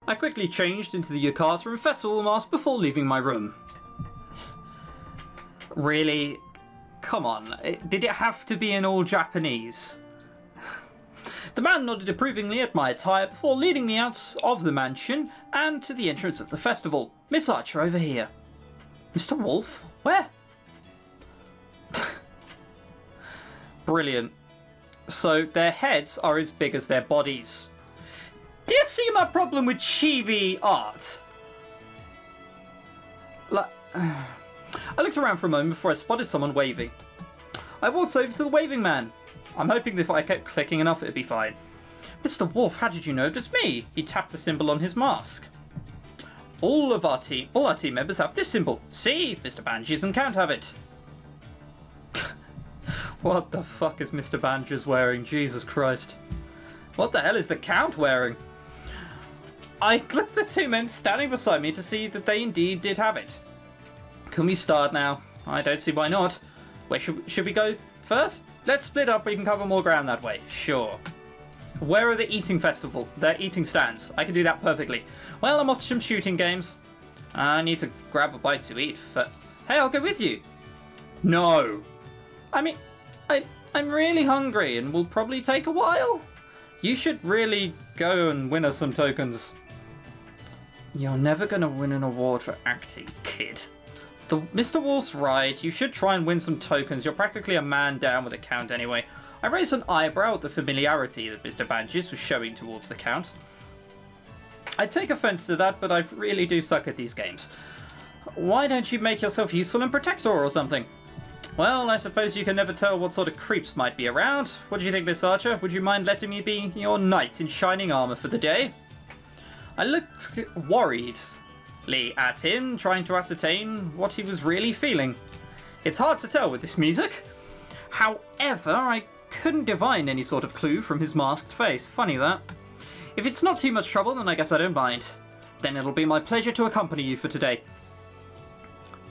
I quickly changed into the yukata and festival mask before leaving my room. Really? Come on, did it have to be in all Japanese? The man nodded approvingly at my attire before leading me out of the mansion and to the entrance of the festival. Miss Archer over here. Mr. Wolf? Where? Brilliant. So their heads are as big as their bodies. Do you see my problem with chibi art? I looked around for a moment before I spotted someone waving. I walked over to the waving man. I'm hoping that if I kept clicking enough it'd be fine. Mr. Wolf, how did you know it was me? He tapped the symbol on his mask. All our team members have this symbol. See, Mr. Banges and Count have it. What the fuck is Mr. Banges wearing? Jesus Christ. What the hell is the Count wearing? I looked at the two men standing beside me to see that they indeed did have it. Can we start now? I don't see why not. Where should we go first? Let's split up, we can cover more ground that way. Sure. Where are the eating stands? I can do that perfectly. Well, I'm off to some shooting games. I need to grab a bite to eat. Hey, I'll go with you. No. I mean, I'm really hungry and will probably take a while. You should really go and win us some tokens. You're never going to win an award for acting, kid. Mr. Wolf's right. You should try and win some tokens. You're practically a man down with a Count anyway. I raised an eyebrow at the familiarity that Mr. Banges was showing towards the Count. I take offense to that, but I really do suck at these games. Why don't you make yourself useful in Protector or something? Well, I suppose you can never tell what sort of creeps might be around. What do you think, Miss Archer? Would you mind letting me be your knight in shining armour for the day? I looked worriedly at him, trying to ascertain what he was really feeling. It's hard to tell with this music. However, I couldn't divine any sort of clue from his masked face. Funny that. If it's not too much trouble, then I guess I don't mind. Then it'll be my pleasure to accompany you for today.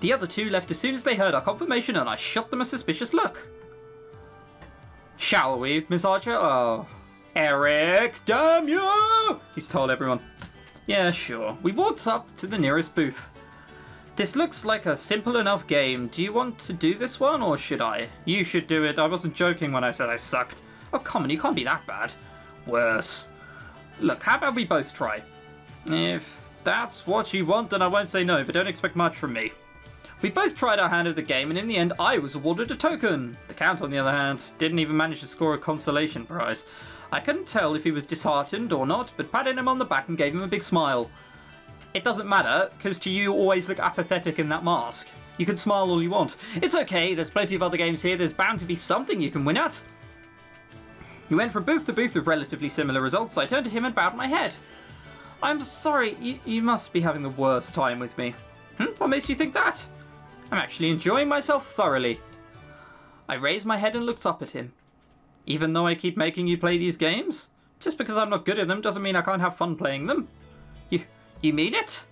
The other two left as soon as they heard our confirmation, and I shot them a suspicious look. Shall we, Miss Archer? Oh, Eric, damn you! He's told everyone. Yeah, sure. We walked up to the nearest booth. This looks like a simple enough game. Do you want to do this one, or should I? You should do it. I wasn't joking when I said I sucked. Oh, come on, you can't be that bad. Worse. Look, how about we both try? If that's what you want, then I won't say no, but don't expect much from me. We both tried our hand at the game, and in the end, I was awarded a token. The Count, on the other hand, didn't even manage to score a consolation prize. I couldn't tell if he was disheartened or not, but patted him on the back and gave him a big smile. It doesn't matter, because to you always look apathetic in that mask. You can smile all you want. It's okay, there's plenty of other games here, there's bound to be something you can win at. He went from booth to booth with relatively similar results. I turned to him and bowed my head. I'm sorry, you must be having the worst time with me. What makes you think that? I'm actually enjoying myself thoroughly. I raised my head and looked up at him. Even though I keep making you play these games? Just because I'm not good at them doesn't mean I can't have fun playing them. You mean it?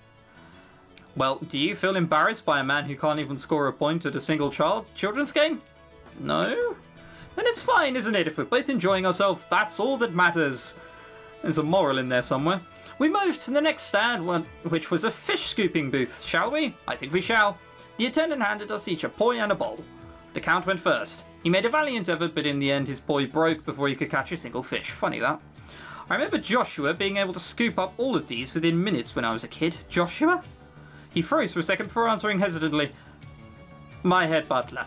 Well, do you feel embarrassed by a man who can't even score a point at a single children's game? No? Then it's fine, isn't it? If we're both enjoying ourselves, that's all that matters. There's a moral in there somewhere. We moved to the next stand, which was a fish scooping booth, shall we? I think we shall. The attendant handed us each a poi and a bowl. The Count went first. He made a valiant effort, but in the end his poi broke before he could catch a single fish. Funny that. I remember Joshua being able to scoop up all of these within minutes when I was a kid. Joshua? He froze for a second before answering hesitantly. My head butler.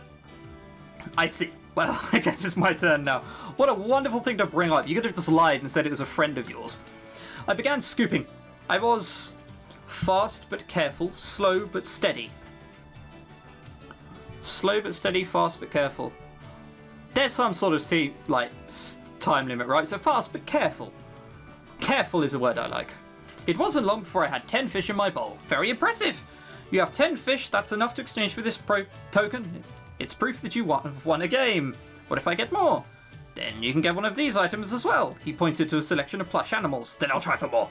I see. Well, I guess it's my turn now. What a wonderful thing to bring up. You could have just lied and said it was a friend of yours. I began scooping. I was fast but careful, slow but steady. Slow but steady, fast but careful. There's some sort of time limit, right? So fast but careful. Careful is a word I like. It wasn't long before I had 10 fish in my bowl. Very impressive. You have 10 fish, that's enough to exchange for this token. It's proof that you won a game. What if I get more? Then you can get one of these items as well. He pointed to a selection of plush animals. Then I'll try for more.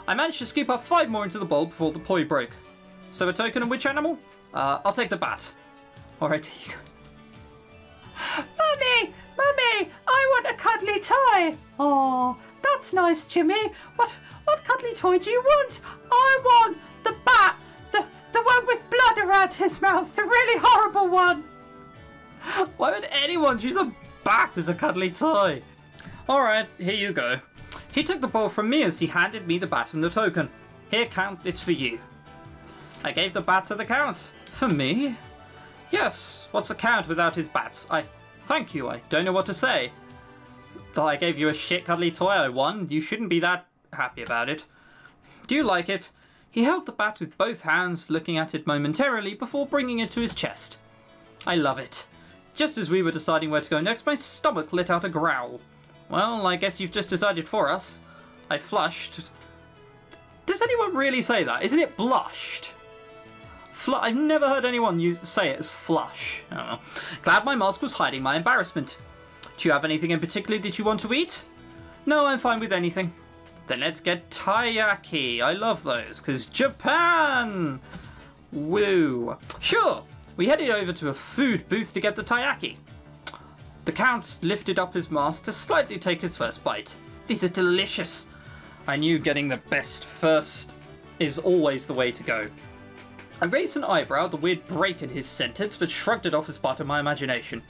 I managed to scoop up 5 more into the bowl before the poi broke. So a token of which animal? I'll take the bat. Alright, here you go. Mummy, I want a cuddly tie. Oh, that's nice, Jimmy. What cuddly toy do you want? I want the bat, the one with blood around his mouth, the really horrible one. Why would anyone choose a bat as a cuddly toy? Alright, here you go. He took the ball from me as he handed me the bat and the token. Here, Count, it's for you. I gave the bat to the Count. For me? Yes, what's a Count without his bats? Thank you, I don't know what to say. I gave you a shit cuddly toy I won. You shouldn't be that happy about it. Do you like it? He held the bat with both hands, looking at it momentarily before bringing it to his chest. I love it. Just as we were deciding where to go next, my stomach let out a growl. Well, I guess you've just decided for us. I flushed. Does anyone really say that? Isn't it blushed? I've never heard anyone say it as flush. Oh well. Glad my mask was hiding my embarrassment. Do you have anything in particular that you want to eat? No, I'm fine with anything. Then let's get taiyaki. I love those, because Japan! Woo. Sure, we headed over to a food booth to get the taiyaki. The Count lifted up his mask to slightly take his first bite. These are delicious. I knew getting the best first is always the way to go. I raised an eyebrow at the weird break in his sentence, but shrugged it off as part of my imagination.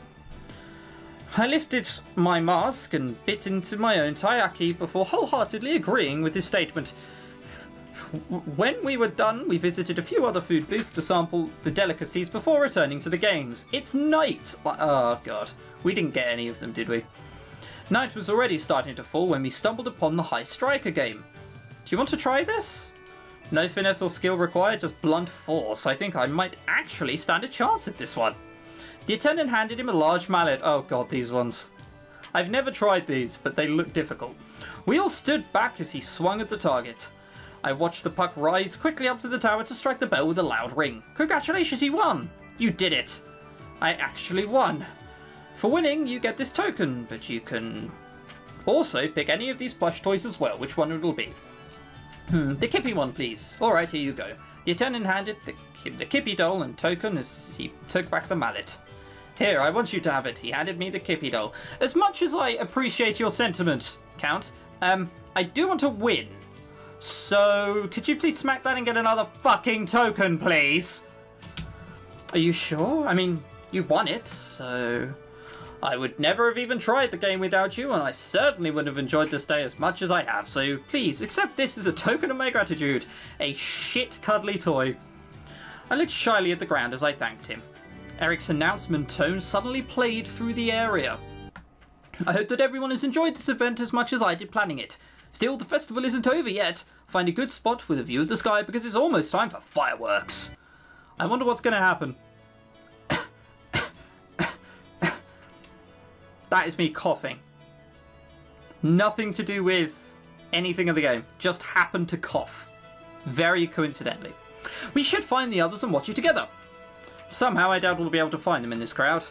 I lifted my mask and bit into my own taiyaki before wholeheartedly agreeing with his statement. When we were done, we visited a few other food booths to sample the delicacies before returning to the games. It's night! Oh god, we didn't get any of them, did we? Night was already starting to fall when we stumbled upon the High Striker game. Do you want to try this? No finesse or skill required, just blunt force. I think I might actually stand a chance at this one. The attendant handed him a large mallet. Oh god, these ones. I've never tried these, but they look difficult. We all stood back as he swung at the target. I watched the puck rise quickly up to the tower to strike the bell with a loud ring. Congratulations, you won! You did it! I actually won. For winning, you get this token, but you can also pick any of these plush toys as well. Which one it'll be? The Kippy one, please. Alright, here you go. The attendant handed the Kippy doll and token as he took back the mallet. Here, I want you to have it. He handed me the Kippy doll. As much as I appreciate your sentiment, Count, I do want to win. So, could you please smack that and get another fucking token, please? Are you sure? I mean, you won it, so... I would never have even tried the game without you, and I certainly wouldn't have enjoyed this day as much as I have, so please, accept this as a token of my gratitude. A shit cuddly toy. I looked shyly at the ground as I thanked him. Eric's announcement tone suddenly played through the area. I hope that everyone has enjoyed this event as much as I did planning it. Still, the festival isn't over yet. Find a good spot with a view of the sky because it's almost time for fireworks. I wonder what's going to happen. That is me coughing. Nothing to do with anything of the game. Just happened to cough. Very coincidentally. We should find the others and watch it together. Somehow I doubt we'll be able to find them in this crowd.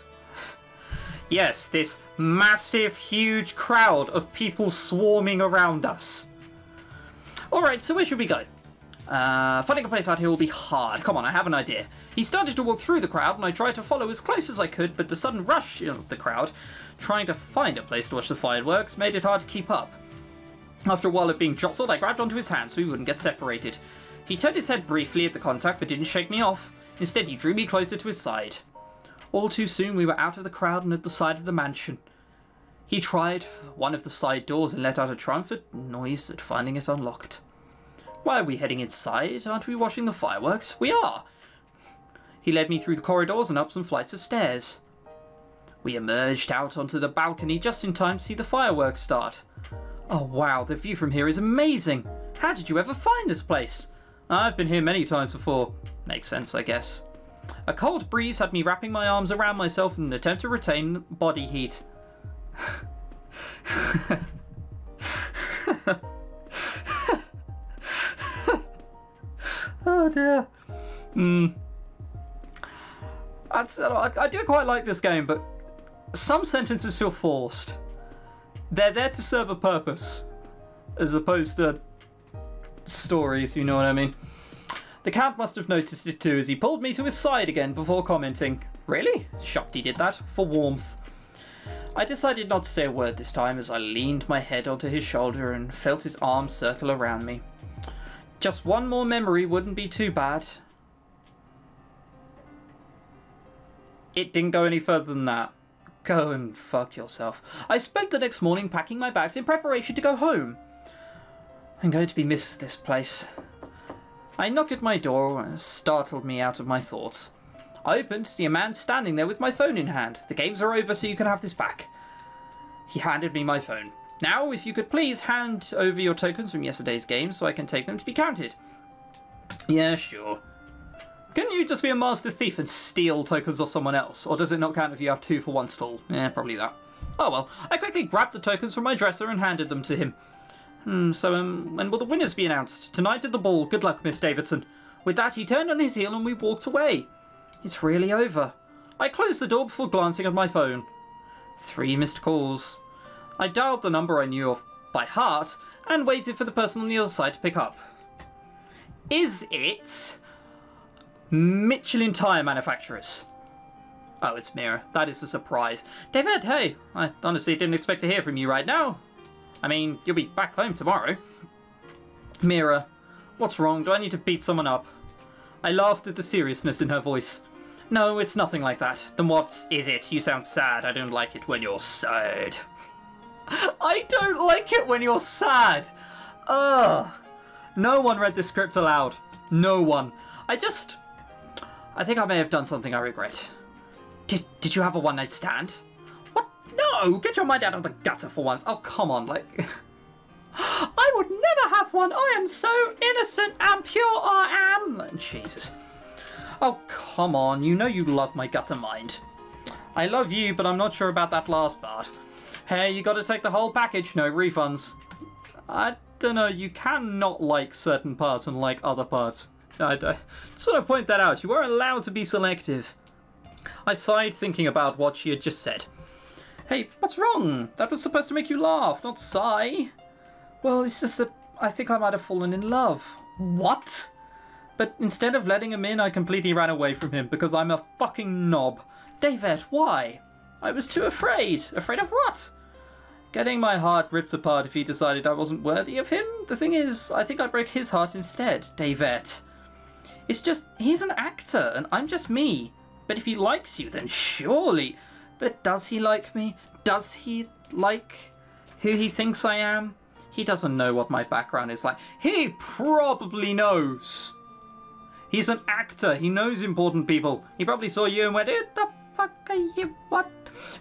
Yes, this massive, huge crowd of people swarming around us. Alright, so where should we go? Finding a place out here will be hard. Come on, I have an idea. He started to walk through the crowd and I tried to follow as close as I could, but the sudden rush of the crowd, trying to find a place to watch the fireworks, made it hard to keep up. After a while of being jostled, I grabbed onto his hand so he wouldn't get separated. He turned his head briefly at the contact but didn't shake me off. Instead, he drew me closer to his side. All too soon, we were out of the crowd and at the side of the mansion. He tried one of the side doors and let out a triumphant noise at finding it unlocked. Why are we heading inside? Aren't we watching the fireworks? We are! He led me through the corridors and up some flights of stairs. We emerged out onto the balcony just in time to see the fireworks start. Oh wow, the view from here is amazing! How did you ever find this place? I've been here many times before. Makes sense, I guess. A cold breeze had me wrapping my arms around myself in an attempt to retain body heat. Oh dear. I do quite like this game, but some sentences feel forced. They're there to serve a purpose, as opposed to stories, you know what I mean? The Count must have noticed it too as he pulled me to his side again before commenting. Really? Shocked he did that, for warmth. I decided not to say a word this time as I leaned my head onto his shoulder and felt his arm circle around me. Just one more memory wouldn't be too bad. It didn't go any further than that. Go and fuck yourself. I spent the next morning packing my bags in preparation to go home. I'm going to be missed this place. I knocked at my door and startled me out of my thoughts. I opened to see a man standing there with my phone in hand. The games are over, so you can have this back. He handed me my phone. Now, if you could please hand over your tokens from yesterday's game so I can take them to be counted. Yeah, sure. Couldn't you just be a master thief and steal tokens off someone else? Or does it not count if you have 2 for 1 stall? Yeah, probably that. Oh well, I quickly grabbed the tokens from my dresser and handed them to him. So when will the winners be announced? Tonight at the ball. Good luck, Miss Davidson. With that, he turned on his heel and we walked away. It's really over. I closed the door before glancing at my phone. 3 missed calls. I dialed the number I knew off by heart and waited for the person on the other side to pick up. Is it Michelin Tire Manufacturers? Oh, it's Mira. That is a surprise. David, hey, I honestly didn't expect to hear from you right now. I mean, you'll be back home tomorrow. Mira, what's wrong? Do I need to beat someone up? I laughed at the seriousness in her voice. No, it's nothing like that. Then what is it? You sound sad. I don't like it when you're sad. I don't like it when you're sad. Ugh. No one read the script aloud. No one. I think I may have done something I regret. Did you have a one-night stand? What? No! Get your mind out of the gutter for once. Oh, come on, like... I would never have one. I am so innocent and pure I am. Like, Jesus. Oh, come on. You know you love my gutter mind. I love you, but I'm not sure about that last part. Hey, you gotta take the whole package. No refunds. I don't know. You can not like certain parts and like other parts. I just want to point that out. You are allowed to be selective. I sighed, thinking about what she had just said. Hey, what's wrong? That was supposed to make you laugh, not sigh. Well, it's just that I think I might have fallen in love. What? But instead of letting him in, I completely ran away from him because I'm a fucking knob. David, why? I was too afraid. Afraid of what? Getting my heart ripped apart if he decided I wasn't worthy of him? The thing is, I think I broke his heart instead, David. It's just, he's an actor and I'm just me. But if he likes you, then surely. But does he like me? Does he like who he thinks I am? He doesn't know what my background is like. He probably knows. He's an actor. He knows important people. He probably saw you and went, "Who the fuck are you? What?"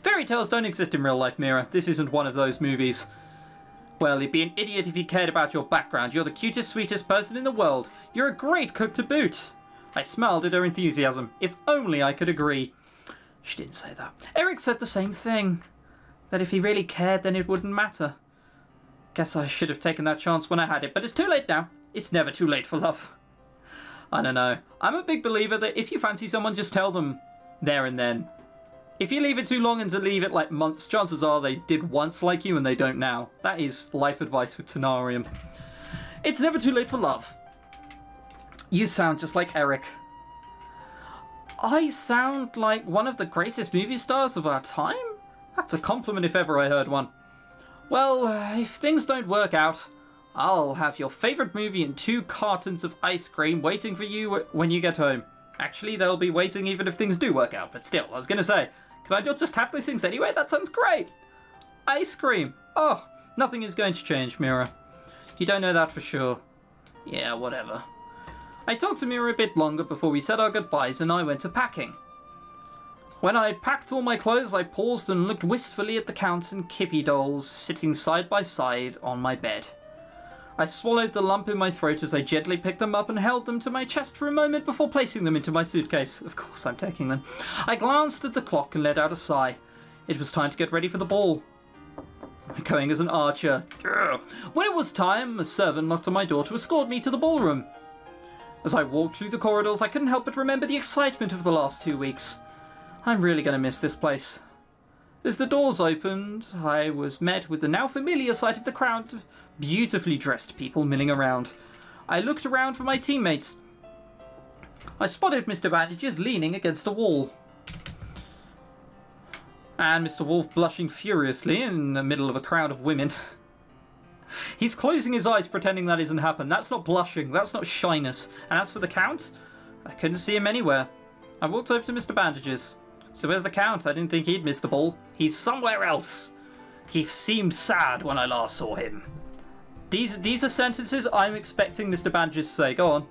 Fairy tales don't exist in real life, Mira. This isn't one of those movies. Well, he'd be an idiot if he cared about your background. You're the cutest, sweetest person in the world. You're a great cook to boot. I smiled at her enthusiasm. If only I could agree. She didn't say that. Eric said the same thing. That if he really cared, then it wouldn't matter. Guess I should have taken that chance when I had it, but it's too late now. It's never too late for love. I don't know. I'm a big believer that if you fancy someone, just tell them there and then. If you leave it too long and to leave it like months, chances are they did once like you and they don't now. That is life advice with Tenarium. It's never too late for love. You sound just like Eric. I sound like one of the greatest movie stars of our time? That's a compliment if ever I heard one. Well, if things don't work out, I'll have your favourite movie and 2 cartons of ice cream waiting for you when you get home. Actually, they'll be waiting even if things do work out, but still, I was going to say, can I just have those things anyway? That sounds great. Ice cream. Oh, nothing is going to change, Mira. You don't know that for sure. Yeah, whatever. I talked to Mira a bit longer before we said our goodbyes and I went to packing. When I packed all my clothes, I paused and looked wistfully at the Count and Kippy dolls sitting side by side on my bed. I swallowed the lump in my throat as I gently picked them up and held them to my chest for a moment before placing them into my suitcase. Of course I'm taking them. I glanced at the clock and let out a sigh. It was time to get ready for the ball. I'm going as an archer. When it was time, a servant knocked on my door to escort me to the ballroom. As I walked through the corridors, I couldn't help but remember the excitement of the last 2 weeks. I'm really going to miss this place. As the doors opened, I was met with the now familiar sight of the crowd of beautifully dressed people milling around. I looked around for my teammates. I spotted Mr. Bandages leaning against a wall. And Mr. Wolf blushing furiously in the middle of a crowd of women. He's closing his eyes pretending that isn't happened. That's not blushing. That's not shyness. And as for the Count, I couldn't see him anywhere. I walked over to Mr. Bandages. So where's the Count? I didn't think he'd miss the ball. He's somewhere else. He seemed sad when I last saw him. These are sentences I'm expecting Mr. Bandages to say. Go on.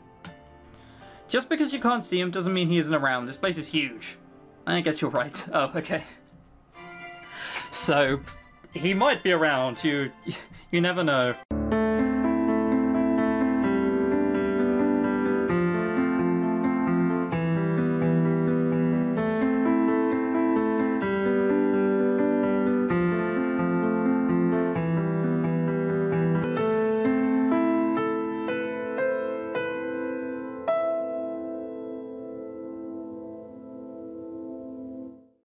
Just because you can't see him doesn't mean he isn't around. This place is huge. I guess you're right. Oh, okay. So, he might be around. You never know.